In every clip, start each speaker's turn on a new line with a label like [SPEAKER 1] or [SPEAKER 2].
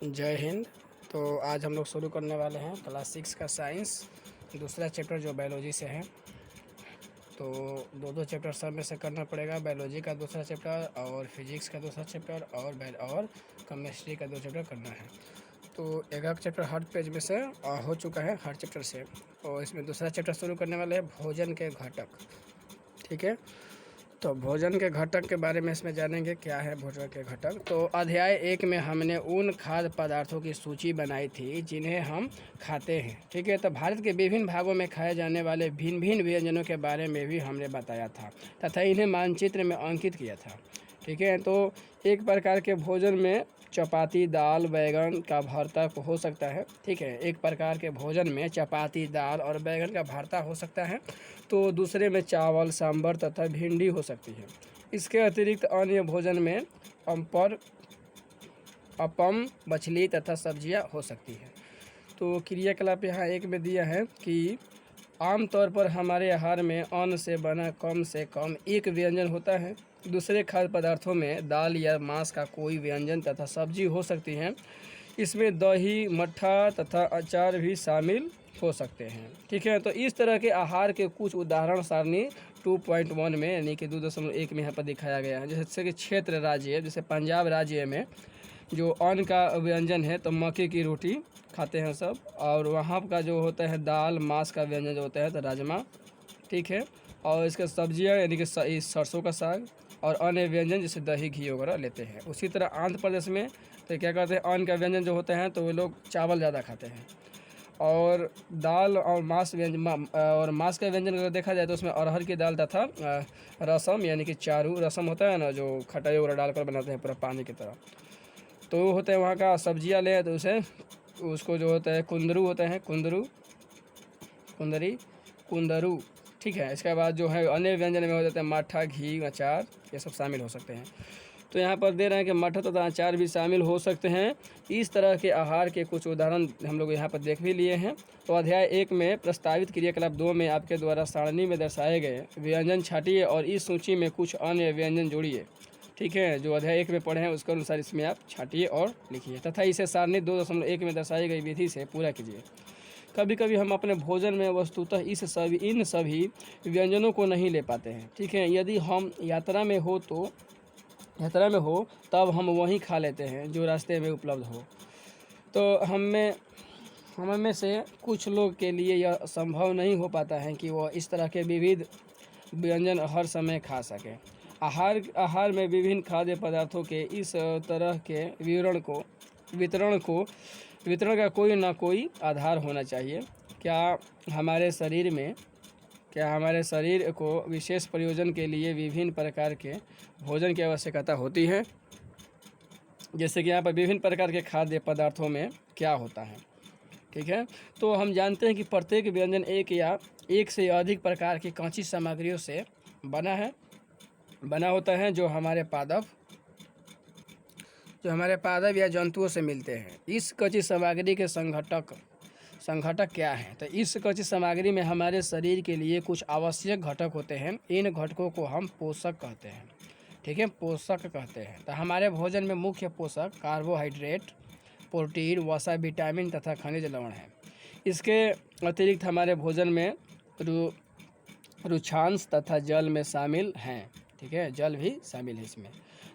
[SPEAKER 1] जय हिंद। तो आज हम लोग शुरू करने वाले हैं क्लास 6 का साइंस दूसरा चैप्टर जो बायोलॉजी से है। तो दो चैप्टर सब में से करना पड़ेगा, बायोलॉजी का दूसरा चैप्टर और फिजिक्स का दूसरा चैप्टर और केमिस्ट्री का 2 चैप्टर करना है। तो एक चैप्टर हर पेज में से हो चुका है, हर चैप्टर से। और इसमें दूसरा चैप्टर शुरू करने वाले हैं भोजन के घटक। ठीक है, तो भोजन के घटक के बारे में इसमें जानेंगे क्या है भोजन के घटक। तो अध्याय 1 में हमने उन खाद्य पदार्थों की सूची बनाई थी जिन्हें हम खाते हैं। ठीक है, तो भारत के विभिन्न भागों में खाए जाने वाले भिन्न भिन्न व्यंजनों के बारे में भी हमने बताया था तथा इन्हें मानचित्र में अंकित किया था। ठीक है, तो एक प्रकार के भोजन में चपाती, दाल, बैंगन का भरता हो सकता है। ठीक है, एक प्रकार के भोजन में चपाती, दाल और बैंगन का भरता हो सकता है, तो दूसरे में चावल, सांभर तथा भिंडी हो सकती है। इसके अतिरिक्त अन्य भोजन में अपम, मछली तथा सब्जियां हो सकती है। तो क्रियाकलाप यहाँ 1 में दिया है कि आमतौर पर हमारे आहार में अन्न से बना कम से कम एक व्यंजन होता है। दूसरे खाद्य पदार्थों में दाल या मांस का कोई व्यंजन तथा सब्जी हो सकती है। इसमें दही, मट्ठा तथा अचार भी शामिल हो सकते हैं। ठीक है, तो इस तरह के आहार के कुछ उदाहरण सारणी 2.1 में यानी कि 2.1 में यहाँ पर दिखाया गया है। जैसे कि क्षेत्र राज्य, जैसे पंजाब राज्य में जो अन्न का व्यंजन है तो मक्के की रोटी खाते हैं सब, और वहाँ का जो होता है दाल, मांस का व्यंजन जो होता है तो राजमा। ठीक है, और इसके सब्जियाँ यानी कि सरसों का साग और अन्य व्यंजन जैसे दही, घी वगैरह लेते हैं। उसी तरह आंध्र प्रदेश में तो क्या करते हैं, अन्न का व्यंजन जो होते हैं तो वे लोग चावल ज़्यादा खाते हैं। और दाल और मांस मांस का व्यंजन अगर देखा जाए तो उसमें अरहर की दाल तथा रसम यानी कि चारू रसम होता है ना, जो खटाई वगैरह डालकर बनाते हैं पूरा पानी की तरह, तो वो होता है वहाँ का। सब्जियाँ ले तो उसको जो होता है कुंदरू होता है, कुंदरू। ठीक है, इसके बाद जो है अन्य व्यंजन में हो जाते हैं मट्ठा, घी, अचार, ये सब शामिल हो सकते हैं। तो यहाँ पर दे रहे हैं कि मट्ठा तथा अचार भी शामिल हो सकते हैं। इस तरह के आहार के कुछ उदाहरण हम लोग यहाँ पर देख भी लिए हैं। तो अध्याय 1 में प्रस्तावित क्रियाकलाप 2 में आपके द्वारा सारणी में दर्शाए गए व्यंजन छाटिए और इस सूची में कुछ अन्य व्यंजन जोड़िए। ठीक है, जो अध्याय 1 में पढ़े हैं उसके अनुसार इसमें आप छाटिए और लिखिए तथा इसे सारणी 2.1 में दर्शाई गई विधि से पूरा कीजिए। कभी कभी हम अपने भोजन में वस्तुतः इन सभी व्यंजनों को नहीं ले पाते हैं। ठीक है, यदि हम यात्रा में हो तब हम वहीं खा लेते हैं जो रास्ते में उपलब्ध हो। तो हम में से कुछ लोग के लिए यह संभव नहीं हो पाता है कि वह इस तरह के विविध व्यंजन हर समय खा सकें। आहार में विभिन्न खाद्य पदार्थों के इस तरह के वितरण का कोई ना कोई आधार होना चाहिए। क्या हमारे शरीर को विशेष प्रयोजन के लिए विभिन्न प्रकार के भोजन की आवश्यकता होती है। जैसे कि यहाँ पर विभिन्न प्रकार के खाद्य पदार्थों में क्या होता है। ठीक है, तो हम जानते हैं कि प्रत्येक व्यंजन एक या एक से अधिक प्रकार की कांची सामग्रियों से बना होता है जो हमारे पादप या जंतुओं से मिलते हैं। इस कच्ची सामग्री के संघटक क्या हैं? तो इस कच्ची सामग्री में हमारे शरीर के लिए कुछ आवश्यक घटक होते हैं। इन घटकों को हम पोषक कहते हैं। ठीक है, पोषक कहते हैं। तो हमारे भोजन में मुख्य पोषक कार्बोहाइड्रेट, प्रोटीन, वसा, विटामिन तथा खनिज लवण हैं। इसके अतिरिक्त हमारे भोजन में रुक्षांश तथा जल में शामिल हैं। ठीक है, जल भी शामिल है इसमें,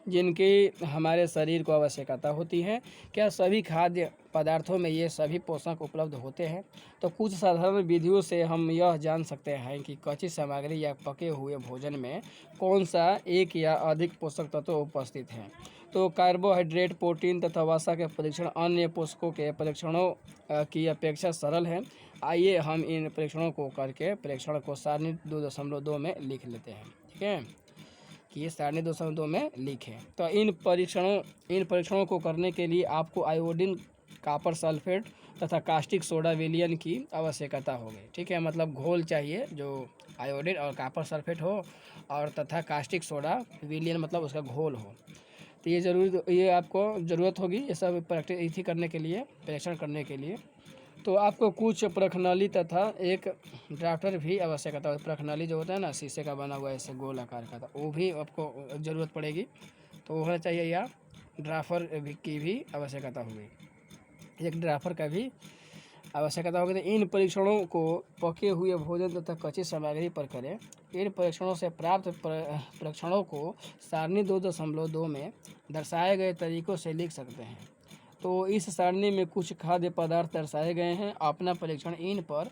[SPEAKER 1] जिनकी हमारे शरीर को आवश्यकता होती है। क्या सभी खाद्य पदार्थों में ये सभी पोषक उपलब्ध होते हैं? तो कुछ साधारण विधियों से हम यह जान सकते हैं कि कच्ची सामग्री या पके हुए भोजन में कौन सा एक या अधिक पोषक तत्व उपस्थित हैं। तो कार्बोहाइड्रेट, प्रोटीन तथा वसा के परीक्षण अन्य पोषकों के परीक्षणों की अपेक्षा सरल है। आइए हम इन परीक्षणों को करके परीक्षण को सारणी 2.2 में लिख लेते हैं। ठीक है, कि ये सारणी 2.2 में लिखें। तो इन परीक्षणों को करने के लिए आपको आयोडीन, कॉपर सल्फेट तथा कास्टिक सोडा विलयन की आवश्यकता होगी। ठीक है, मतलब घोल चाहिए जो आयोडीन और कॉपर सल्फेट हो और तथा कास्टिक सोडा विलयन मतलब उसका घोल हो। तो ये आपको ज़रूरत होगी ये सब प्रैक्टिस करने के लिए, परीक्षण करने के लिए। तो आपको कुछ प्रखनली तथा एक ड्राफ्टर भी आवश्यकता है। प्रखनली जो होता है ना, शीशे का बना हुआ ऐसे गोल आकार का, तो वो भी आपको ज़रूरत पड़ेगी। तो होना चाहिए, या ड्राफ्टर की भी आवश्यकता होगी। एक ड्राफर का भी आवश्यकता होगी। तो इन परीक्षणों को पके हुए भोजन तथा कच्ची सामग्री पर करें। इन परीक्षणों से प्राप्त परीक्षणों को सारणी 2.2 में दर्शाए गए तरीकों से लिख सकते हैं। तो इस सारणी में कुछ खाद्य पदार्थ दर्शाए गए हैं। अपना परीक्षण इन पर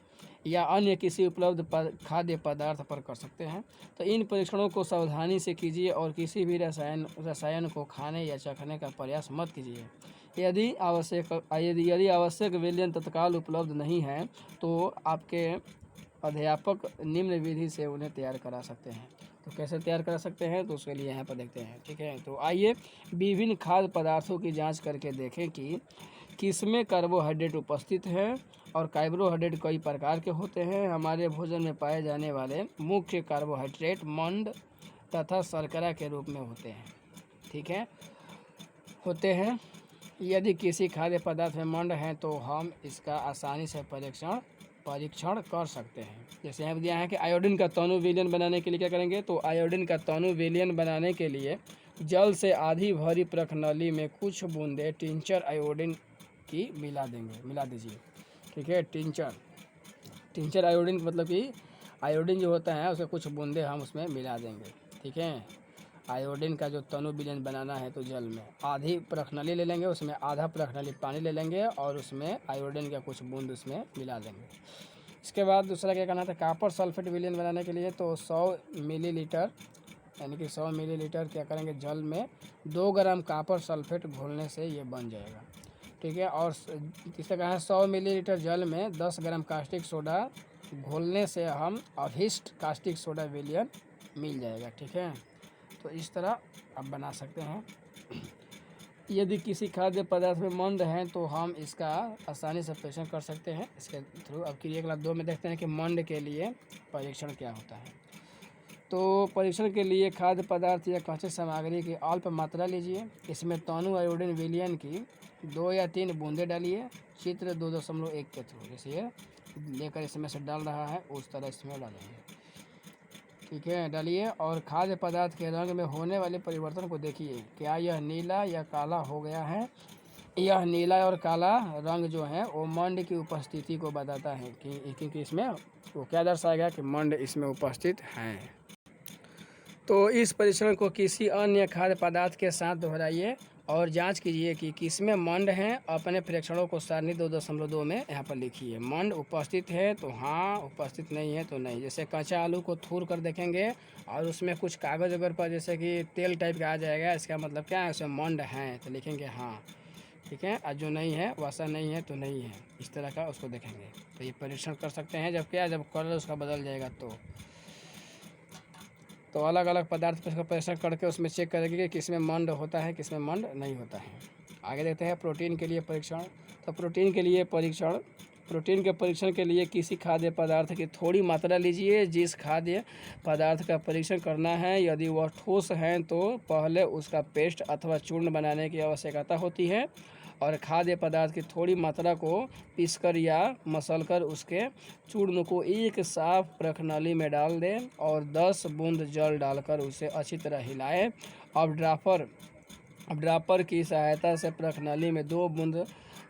[SPEAKER 1] या अन्य किसी उपलब्ध खाद्य पदार्थ पर कर सकते हैं। तो इन परीक्षणों को सावधानी से कीजिए और किसी भी रसायन को खाने या चखने का प्रयास मत कीजिए। यदि आवश्यक विलयन तत्काल उपलब्ध नहीं है तो आपके अध्यापक निम्न विधि से उन्हें तैयार करा सकते हैं। तो कैसे तैयार कर सकते हैं तो उसके लिए यहाँ पर देखते हैं। ठीक है, तो आइए विभिन्न खाद्य पदार्थों की जांच करके देखें कि किसमें कार्बोहाइड्रेट उपस्थित है। और कार्बोहाइड्रेट कई प्रकार के होते हैं। हमारे भोजन में पाए जाने वाले मुख्य कार्बोहाइड्रेट मंड तथा शर्करा के रूप में होते हैं। ठीक है, होते हैं। यदि किसी खाद्य पदार्थ में मंड है तो हम इसका आसानी से परीक्षण कर सकते हैं। जैसे यहाँ दिया है कि आयोडीन का तनु विलयन बनाने के लिए क्या करेंगे, तो आयोडीन का तनु विलयन बनाने के लिए जल से आधी भरी प्रखनली में कुछ बूंदे टिंचर आयोडीन की मिला दीजिए। ठीक है, टिंचर आयोडीन मतलब कि आयोडीन जो होता है उसके कुछ बूंदे हम उसमें मिला देंगे। ठीक है, आयोडीन का जो तनु विलयन बनाना है तो जल में आधी प्रखनली ले लेंगे, उसमें आधा प्रखनली पानी ले लेंगे और उसमें आयोडीन का कुछ बूंद उसमें मिला देंगे। इसके बाद दूसरा क्या करना था, कॉपर सल्फेट विलयन बनाने के लिए तो 100 मिलीलीटर यानी कि 100 मिलीलीटर क्या करेंगे, जल में 2 ग्राम कॉपर सल्फेट घोलने से ये बन जाएगा। ठीक है, और तीसरा कहा है 100 मिलीलीटर जल में 10 ग्राम कास्टिक सोडा घोलने से हम अभिष्ट कास्टिक सोडा विलयन मिल जाएगा। ठीक है, तो इस तरह आप बना सकते हैं। यदि किसी खाद्य पदार्थ में मंड है तो हम इसका आसानी से परीक्षण कर सकते हैं इसके थ्रू। अब क्रियाकलाप 2 में देखते हैं कि मंड के लिए परीक्षण क्या होता है। तो परीक्षण के लिए खाद्य पदार्थ या कच्ची सामग्री की अल्प मात्रा लीजिए। इसमें तनु आयोडीन विलयन की 2 या 3 बूंदे डालिए। चित्र 2.1 के थ्रू जैसे ये लेकर इसमें से डाल रहा है उस तरह इसमें डालेंगे। ठीक है, डालिए और खाद्य पदार्थ के रंग में होने वाले परिवर्तन को देखिए। क्या यह नीला या काला हो गया है। यह नीला और काला रंग जो है वो मंड की उपस्थिति को बताता है क्योंकि इसमें वो क्या दर्शाएगा कि मंड इसमें उपस्थित है। तो इस परीक्षण को किसी अन्य खाद्य पदार्थ के साथ दोहराइए और जांच कीजिए कि किसमें मंड है। अपने प्रेक्षणों को सारणी 2.2 में यहाँ पर लिखिए। मंड उपस्थित है तो हाँ, उपस्थित नहीं है तो नहीं। जैसे कच्चा आलू को थूर कर देखेंगे और उसमें कुछ कागज़ अगर पर जैसे कि तेल टाइप का आ जाएगा, इसका मतलब क्या है, उसमें मंड है तो लिखेंगे हाँ। ठीक है, और जो नहीं है वैसा नहीं है तो नहीं है, इस तरह का उसको देखेंगे। तो ये परीक्षण कर सकते हैं जब कलर उसका बदल जाएगा तो अलग अलग पदार्थ पर इसका परीक्षण करके उसमें चेक करेंगे कि किसमें मंड होता है किसमें मंड नहीं होता है। आगे देखते हैं प्रोटीन के लिए परीक्षण। तो प्रोटीन के परीक्षण के लिए किसी खाद्य पदार्थ की थोड़ी मात्रा लीजिए। जिस खाद्य पदार्थ का परीक्षण करना है यदि वह ठोस है तो पहले उसका पेस्ट अथवा चूर्ण बनाने की आवश्यकता होती है और खाद्य पदार्थ की थोड़ी मात्रा को पीसकर या मसलकर उसके चूर्ण को एक साफ प्रखनली में डाल दें और 10 बूंद जल डालकर उसे अच्छी तरह हिलाएं। अब ड्रापर की सहायता से प्रखनली में 2 बूंद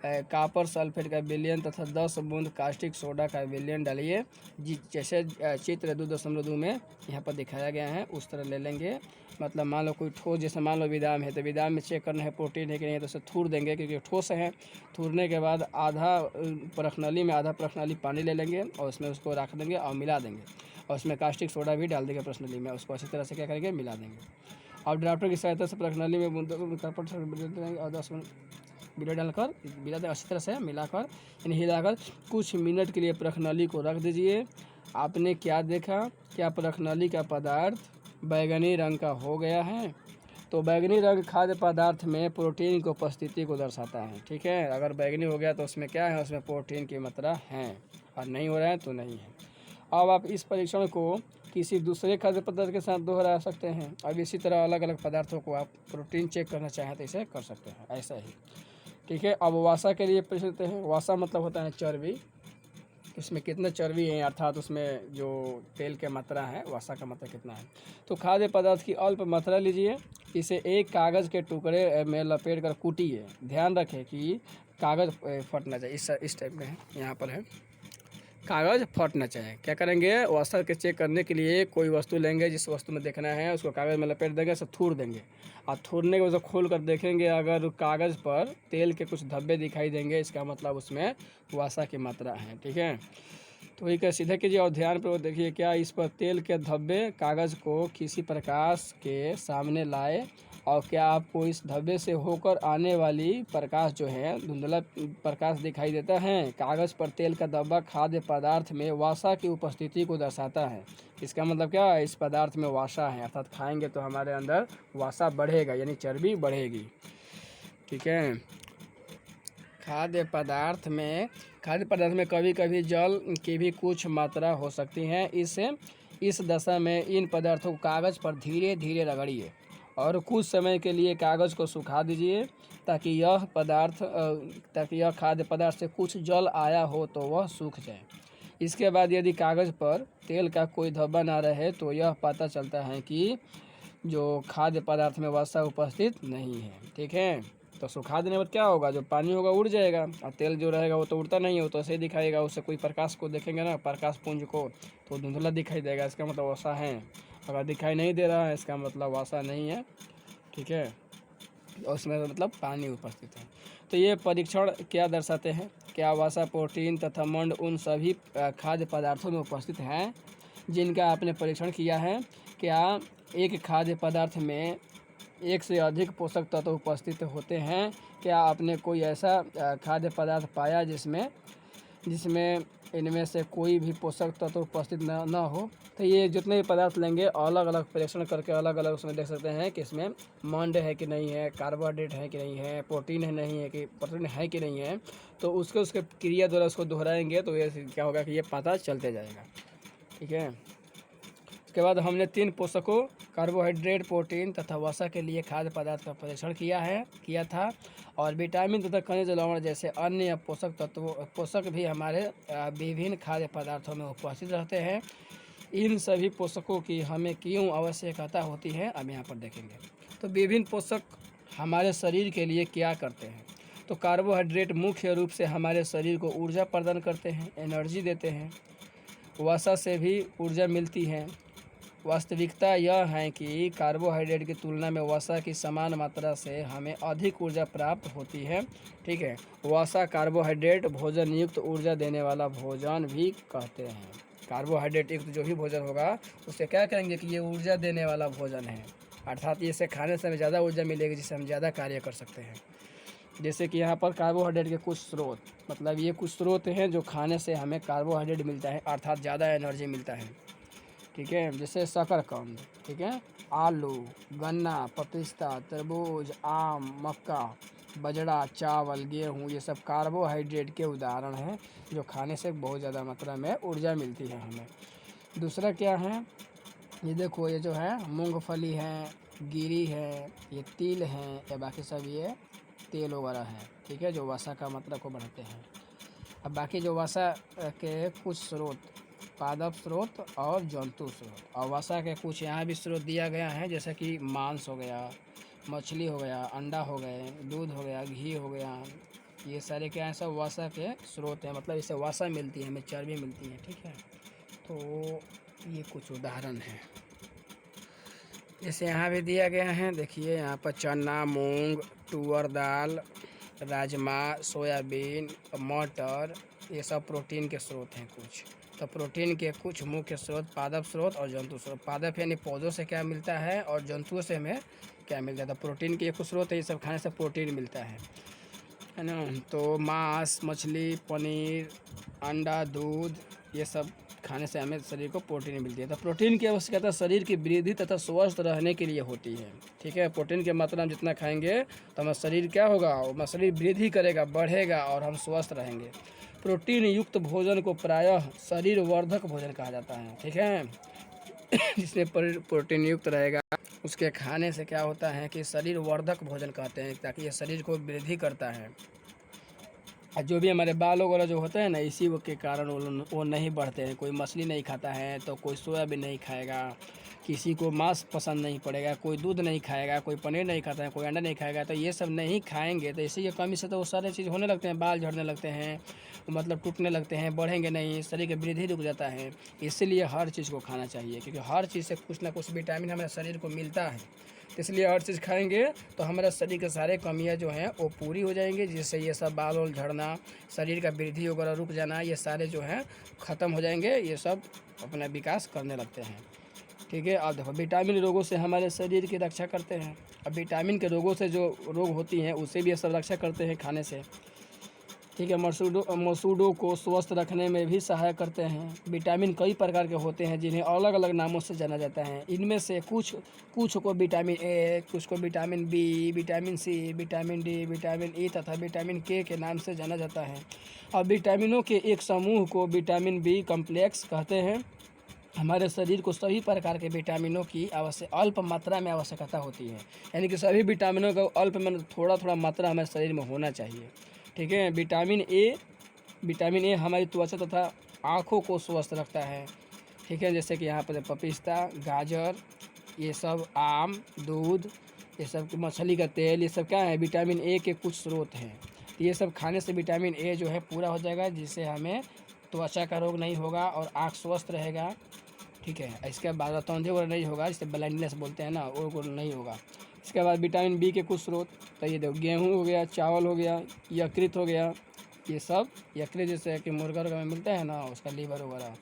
[SPEAKER 1] कॉपर सल्फेट का विलयन तथा 10 बूंद कास्टिक सोडा का विलयन डालिए। जैसे चित्र 2.2 में यहाँ पर दिखाया गया है उस तरह ले लेंगे। मतलब मान लो कोई ठोस, जैसे मान लो बादाम है तो बादाम में चेक करना है प्रोटीन है कि नहीं, तो उसे थूर देंगे क्योंकि ठोस है। थूरने के बाद आधा प्रखनली पानी ले लेंगे और उसमें उसको रख देंगे और मिला देंगे और उसमें कास्टिक सोडा भी डाल देंगे प्रखनली में, उसको अच्छी तरह से क्या करेंगे, मिला देंगे। और ड्राफ्टर की सहायता से प्रखनली में और 10 बिना डालकर अच्छी तरह से मिलाकर यानी हिलाकर कुछ मिनट के लिए प्रखनली को रख दीजिए। आपने क्या देखा, क्या प्रखनली का पदार्थ बैंगनी रंग का हो गया है। तो बैंगनी रंग खाद्य पदार्थ में प्रोटीन की उपस्थिति को दर्शाता है। ठीक है, अगर बैंगनी हो गया तो उसमें क्या है, उसमें प्रोटीन की मात्रा है, और नहीं हो रहा है तो नहीं है। अब आप इस परीक्षण को किसी दूसरे खाद्य पदार्थ के साथ दोहरा सकते हैं। अब इसी तरह अलग अलग पदार्थों को आप प्रोटीन चेक करना चाहें तो इसे कर सकते हैं, ऐसा ही। ठीक है, अब वासा के लिए पूछते हैं। वासा मतलब होता है चर्बी, उसमें कितना चर्बी है अर्थात उसमें जो तेल की मात्रा है, वासा का मात्रा कितना है। तो खाद्य पदार्थ की अल्प मात्रा लीजिए, इसे एक कागज़ के टुकड़े में लपेट कर कूटिए। ध्यान रखें कि कागज़ फटना चाहिए, इस टाइप का है, यहाँ पर है कागज़ फटना चाहिए। क्या करेंगे, वसा के चेक करने के लिए कोई वस्तु लेंगे, जिस वस्तु में देखना है उसको कागज़ में लपेट देंगे, सब थूर देंगे और थूरने के बाद खोल कर देखेंगे, अगर कागज़ पर तेल के कुछ धब्बे दिखाई देंगे, इसका मतलब उसमें वसा की मात्रा है। ठीक है, तो वही का सीधा कीजिए और ध्यान पर देखिए, क्या इस पर तेल के धब्बे कागज़ को किसी प्रकाश के सामने लाए और क्या आपको इस धब्बे से होकर आने वाली प्रकाश जो है धुंधला प्रकाश दिखाई देता है। कागज़ पर तेल का धब्बा खाद्य पदार्थ में वसा की उपस्थिति को दर्शाता है। इसका मतलब क्या है, इस पदार्थ में वसा है, अर्थात खाएंगे तो हमारे अंदर वसा बढ़ेगा, यानी चर्बी बढ़ेगी। ठीक है, खाद्य पदार्थ में कभी कभी जल की भी कुछ मात्रा हो सकती है। इस दशा में इन पदार्थों को कागज़ पर धीरे धीरे रगड़िए और कुछ समय के लिए कागज़ को सुखा दीजिए, ताकि यह खाद्य पदार्थ से कुछ जल आया हो तो वह सूख जाए। इसके बाद यदि कागज़ पर तेल का कोई धब्बा ना रहे तो यह पता चलता है कि जो खाद्य पदार्थ में वसा उपस्थित नहीं है। ठीक है, तो सुखा देने पर क्या होगा, जो पानी होगा उड़ जाएगा और तेल जो रहेगा वो तो उड़ता नहीं है, वो तो ऐसे ही दिखाएगा। उससे कोई प्रकाश को देखेंगे ना, प्रकाश पुंज को, तो धुंधला दिखाई देगा, इसका मतलब वसा है। अगर दिखाई नहीं दे रहा है, इसका मतलब वसा नहीं है। ठीक है, और उसमें मतलब पानी उपस्थित है। तो ये परीक्षण क्या दर्शाते हैं, क्या वसा, प्रोटीन तथा मंड उन सभी खाद्य पदार्थों में उपस्थित हैं जिनका आपने परीक्षण किया है। क्या एक खाद्य पदार्थ में एक से अधिक पोषक तत्व उपस्थित होते हैं। क्या आपने कोई ऐसा खाद्य पदार्थ पाया जिसमें इनमें से कोई भी पोषक तत्व उपस्थित न हो। तो ये जितने भी पदार्थ लेंगे अलग अलग परीक्षण करके अलग अलग उसमें देख सकते हैं कि इसमें मंड है कि नहीं है, कार्बोहाइड्रेट है कि नहीं है, प्रोटीन है नहीं है कि प्रोटीन है कि नहीं है। तो उसके क्रिया द्वारा उसको दोहराएंगे तो ये क्या होगा कि ये पता चलते जाएगा। ठीक है, उसके बाद हमने 3 पोषकों कार्बोहाइड्रेट, प्रोटीन तथा वसा के लिए खाद्य पदार्थ का परीक्षण किया था और विटामिन तथा खनिज लवण जैसे अन्य पोषक भी हमारे विभिन्न खाद्य पदार्थों में उपस्थित रहते हैं। इन सभी पोषकों की हमें क्यों आवश्यकता होती है, अब यहाँ पर देखेंगे। तो विभिन्न पोषक हमारे शरीर के लिए क्या करते हैं। तो कार्बोहाइड्रेट मुख्य रूप से हमारे शरीर को ऊर्जा प्रदान करते हैं, एनर्जी देते हैं। वसा से भी ऊर्जा मिलती है। वास्तविकता यह है कि कार्बोहाइड्रेट की तुलना में वसा की समान मात्रा से हमें अधिक ऊर्जा प्राप्त होती है। ठीक है, वसा कार्बोहाइड्रेट भोजन युक्त ऊर्जा देने वाला भोजन भी कहते हैं। कार्बोहाइड्रेट युक्त जो भी भोजन होगा उससे क्या करेंगे कि ये ऊर्जा देने वाला भोजन है, अर्थात इसे खाने से हमें ज़्यादा ऊर्जा मिलेगी, जिससे हम ज़्यादा कार्य कर सकते हैं। जैसे कि यहाँ पर कार्बोहाइड्रेट के कुछ स्रोत, मतलब ये कुछ स्रोत हैं जो खाने से हमें कार्बोहाइड्रेट मिलता है, अर्थात ज़्यादा एनर्जी मिलता है। ठीक है, जैसे शकरकंद, ठीक है, आलू, गन्ना, पपिस्ता, तरबूज, आम, मक्का, बजड़ा, चावल, गेहूँ, ये सब कार्बोहाइड्रेट के उदाहरण हैं जो खाने से बहुत ज़्यादा मात्रा में ऊर्जा मिलती है हमें। दूसरा क्या है, ये देखो, ये जो है मूंगफली है, गिरी है, ये तिल है, या बाकी सब ये तेल वगैरह है। ठीक है, जो वसा का मात्रा को बढ़ाते हैं। अब बाकी जो वसा के कुछ स्रोत, पादप स्रोत और जंतु स्रोत, और वसा के कुछ यहाँ भी स्रोत दिया गया है, जैसे कि मांस हो गया, मछली हो गया, अंडा हो गए, दूध हो गया, घी हो गया, ये सारे क्या हैं, सब वसा के स्रोत हैं, मतलब इससे वसा मिलती है, हमें चर्बी मिलती है। ठीक है, तो ये कुछ उदाहरण हैं। जैसे यहाँ भी दिया गया है, देखिए यहाँ पर चना, मूंग, तुअर दाल, राजमा, सोयाबीन, मटर, ये सब प्रोटीन के स्रोत हैं कुछ। तो प्रोटीन के कुछ मुख्य स्रोत पादप स्रोत और जंतु स्रोत। पादप यानी पौधों से क्या मिलता है और जंतुओं से हमें क्या मिलता है। तो प्रोटीन के कुछ स्रोत है, ये सब खाने से प्रोटीन मिलता है ना। तो मांस, मछली, पनीर, अंडा, दूध, ये सब खाने से हमें शरीर को प्रोटीन मिलती है। तो प्रोटीन की आवश्यकता शरीर की वृद्धि तथा स्वस्थ रहने के लिए होती है। ठीक है, प्रोटीन की मात्रा हम जितना खाएंगे तो हमारा शरीर क्या होगा, हमारा शरीर वृद्धि करेगा, बढ़ेगा और हम स्वस्थ रहेंगे। प्रोटीन युक्त भोजन को प्रायः शरीर वर्धक भोजन कहा जाता है। ठीक है, जिसमें प्रोटीन युक्त रहेगा उसके खाने से क्या होता है कि शरीर वर्धक भोजन कहते हैं, ताकि ये शरीर को वृद्धि करता है। और जो भी हमारे बाल वगैरह जो होते हैं ना, इसी के कारण वो नहीं बढ़ते हैं। कोई मछली नहीं खाता है तो कोई सोयाबीन नहीं खाएगा, किसी को मांस पसंद नहीं पड़ेगा, कोई दूध नहीं खाएगा, कोई पनीर नहीं खाता है, कोई अंडा नहीं खाएगा, तो ये सब नहीं खाएंगे तो इसी की कमी से तो वो सारे चीज़ होने लगते हैं, बाल झड़ने लगते हैं, मतलब टूटने लगते हैं, बढ़ेंगे नहीं, शरीर की वृद्धि रुक जाता है। इसीलिए हर चीज़ को खाना चाहिए, क्योंकि हर चीज़ से कुछ ना कुछ विटामिन हमारे शरीर को मिलता है। तो इसलिए हर चीज़ खाएंगे तो हमारे शरीर के सारे कमियां जो हैं वो पूरी हो जाएंगी, जिससे ये सब बाल वाल झड़ना, शरीर का वृद्धि वगैरह रुक जाना, ये सारे जो हैं ख़त्म हो जाएंगे, ये सब अपना विकास करने लगते हैं। ठीक है। अब देखो विटामिन रोगों से हमारे शरीर की रक्षा करते हैं। अब विटामिन के रोगों से जो रोग होती हैं उससे भी ये सब रक्षा करते हैं खाने से। ठीक है। मसूड़ों को स्वस्थ रखने में भी सहायक करते हैं। विटामिन कई प्रकार के होते हैं जिन्हें अलग अलग नामों से जाना जाता है। इनमें से कुछ को विटामिन ए, कुछ को vitamin B, vitamin C, vitamin D, vitamin E तथा विटामिन के नाम से जाना जाता है। अब विटामिनों के एक समूह को विटामिन बी कॉम्प्लेक्स कहते हैं। हमारे शरीर को सभी प्रकार के विटामिनों की अल्प मात्रा में आवश्यकता होती है, यानी कि सभी विटामिनों का अल्प में थोड़ा थोड़ा मात्रा हमारे शरीर में होना चाहिए। ठीक है। विटामिन ए हमारी त्वचा तथा आँखों को स्वस्थ रखता है। ठीक है। जैसे कि यहाँ पर पपीता, गाजर, ये सब आम, दूध, ये सब मछली का तेल, ये सब क्या है, विटामिन ए के कुछ स्रोत हैं। तो ये सब खाने से विटामिन ए जो है पूरा हो जाएगा, जिससे हमें त्वचा का रोग नहीं होगा और आँख स्वस्थ रहेगा। ठीक है। इसके बाद तौंधे वगैरह नहीं होगा, जिसे ब्लाइंडनेस बोलते हैं ना, वो नहीं होगा। इसके बाद विटामिन बी के कुछ स्रोत, तो ये देखो गेहूँ हो गया, चावल हो गया, यकृत हो गया, ये सब यकृत जैसे कि मुर्गा वगैरह में मिलता है ना, उसका लीवर वगैरह,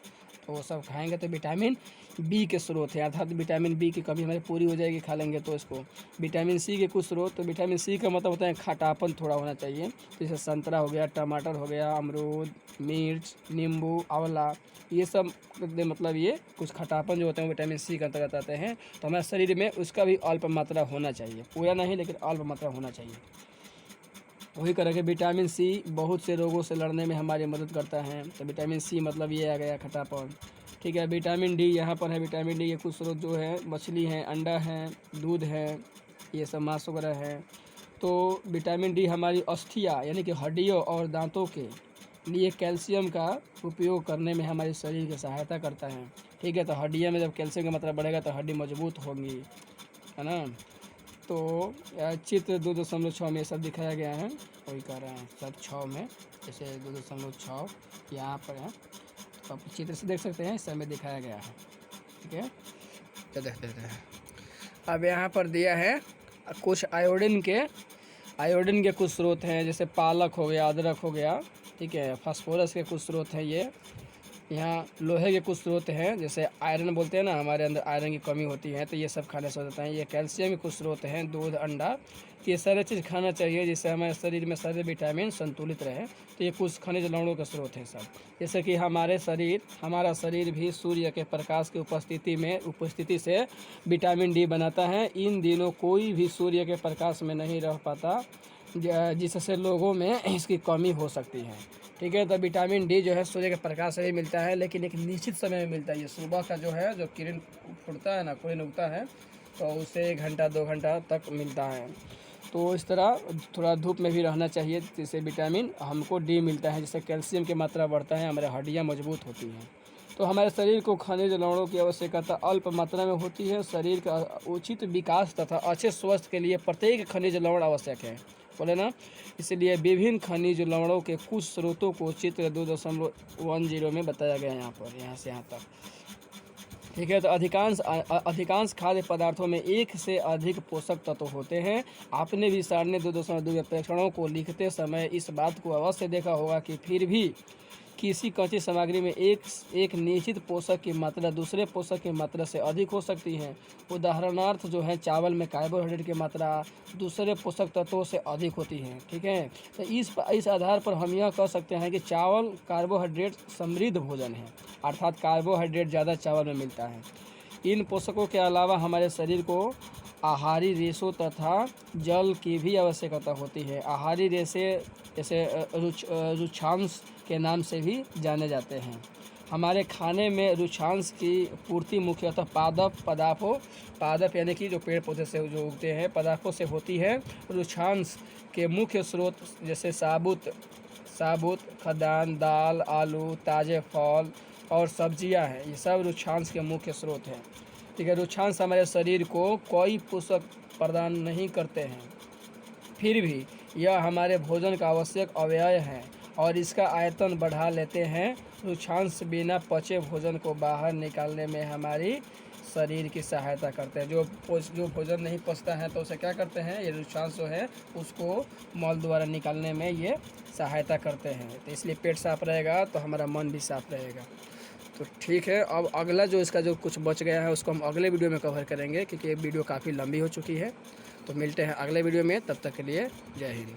[SPEAKER 1] तो वो सब खाएंगे तो विटामिन बी के स्रोत है, अर्थात विटामिन बी की कमी हमारी पूरी हो जाएगी खा लेंगे तो इसको। विटामिन सी के कुछ स्रोत, तो विटामिन सी का मतलब होता है खटापन थोड़ा होना चाहिए, जैसे संतरा हो गया, टमाटर हो गया, अमरूद, मिर्च, नींबू, आंवला, ये सब मतलब ये कुछ खटापन जो होते हैं विटामिन सी के अंतर्गत आते हैं। तो हमारे शरीर में उसका भी अल्प मात्रा होना चाहिए, पूरा नहीं लेकिन अल्प मात्रा होना चाहिए। वही करके विटामिन सी बहुत से रोगों से लड़ने में हमारी मदद करता है। तो विटामिन सी मतलब ये आ गया खटापन। ठीक है। विटामिन डी यहाँ पर है, विटामिन डी के कुछ स्रोत जो है मछली है, अंडा है, दूध है, ये सब मांस वगैरह है। तो विटामिन डी हमारी अस्थियाँ यानी कि हड्डियों और दांतों के लिए कैल्शियम का उपयोग करने में हमारे शरीर की सहायता करता है। ठीक है। तो हड्डियों में जब कैल्शियम का मात्रा बढ़ेगा तो हड्डी मजबूत होंगी, है ना। तो चित्र 2.6 में सब दिखाया गया है, वही कह रहे हैं सब 6 में, जैसे 2.6 यहाँ पर है, तो आप चित्र से देख सकते हैं, इस समय दिखाया गया है। ठीक है। तो देख देते हैं। अब यहाँ पर दिया है कुछ आयोडीन के कुछ स्रोत हैं, जैसे पालक हो गया, अदरक हो गया। ठीक है। फास्फोरस के कुछ स्रोत हैं ये। यहाँ लोहे के कुछ स्रोत हैं, जैसे आयरन बोलते हैं ना, हमारे अंदर आयरन की कमी होती है तो ये सब खाने से हो जाता है। ये कैल्शियम के कुछ स्रोत हैं, दूध, अंडा, ये सारे चीज़ खाना चाहिए जिससे हमारे शरीर में सारे विटामिन संतुलित रहे। तो ये कुछ खनिज लवणों के स्रोत हैं सब। जैसे कि हमारा शरीर भी सूर्य के प्रकाश की उपस्थिति से विटामिन डी बनाता है। इन दिनों कोई भी सूर्य के प्रकाश में नहीं रह पाता, जिससे लोगों में इसकी कमी हो सकती है। ठीक है। तो विटामिन डी जो है सूर्य के प्रकाश से भी मिलता है, लेकिन एक निश्चित समय में मिलता है। ये सुबह का जो है, जो किरण फुटता है ना, किरण उगता है, तो उससे 1 घंटा 2 घंटा तक मिलता है। तो इस तरह थोड़ा धूप में भी रहना चाहिए, जिससे विटामिन हमको डी मिलता है, जिससे कैल्शियम की मात्रा बढ़ता है, हमारे हड्डियाँ मजबूत होती हैं। तो हमारे शरीर को खनिज लवणों की आवश्यकता अल्प मात्रा में होती है। शरीर का उचित विकास तथा अच्छे स्वास्थ्य के लिए प्रत्येक खनिज लवण आवश्यक है, बोले ना। इसलिए विभिन्न खनिज लवणों के कुछ स्रोतों को चित्र 2.10 में बताया गया है, यहाँ पर, यहाँ से यहाँ तक। ठीक है। तो अधिकांश खाद्य पदार्थों में एक से अधिक पोषक तत्व होते हैं। आपने भी सारणी 2.2 के प्रेक्षणों को लिखते समय इस बात को अवश्य देखा होगा कि फिर भी किसी कच्ची सामग्री में एक निश्चित पोषक की मात्रा दूसरे पोषक की मात्रा से अधिक हो सकती है। उदाहरणार्थ जो है, चावल में कार्बोहाइड्रेट की मात्रा दूसरे पोषक तत्वों से अधिक होती है। ठीक है। तो इस आधार पर हम यह कह सकते हैं कि चावल कार्बोहाइड्रेट समृद्ध भोजन है, अर्थात कार्बोहाइड्रेट ज़्यादा चावल में मिलता है। इन पोषकों के अलावा हमारे शरीर को आहारी रेशों तथा जल की भी आवश्यकता होती है। आहारी रेशे जैसे रुक्षांश के नाम से भी जाने जाते हैं। हमारे खाने में रुक्षांश की पूर्ति मुख्यतः पादप यानी कि जो पेड़ पौधे से जो उगते हैं पदार्थों से होती है। रुक्षांश के मुख्य स्रोत जैसे साबुत खाद्यान्न, दाल, आलू, ताज़े फल और सब्जियां हैं, ये सब रुक्षांश के मुख्य स्रोत हैं। ठीक है। रुक्षांश हमारे शरीर को कोई पोषक प्रदान नहीं करते हैं, फिर भी यह हमारे भोजन का आवश्यक अवयव है और इसका आयतन बढ़ा लेते हैं। रुक्षांश बिना पचे भोजन को बाहर निकालने में हमारी शरीर की सहायता करते हैं। जो भोजन नहीं पचता है तो उसे क्या करते हैं, ये रुक्षांश जो है उसको मल द्वारा निकालने में ये सहायता करते हैं। तो इसलिए पेट साफ रहेगा तो हमारा मन भी साफ रहेगा। तो ठीक है, अब अगला जो इसका जो कुछ बच गया है उसको हम अगले वीडियो में कवर करेंगे, क्योंकि ये वीडियो काफ़ी लंबी हो चुकी है। तो मिलते हैं अगले वीडियो में, तब तक के लिए जय हिंद।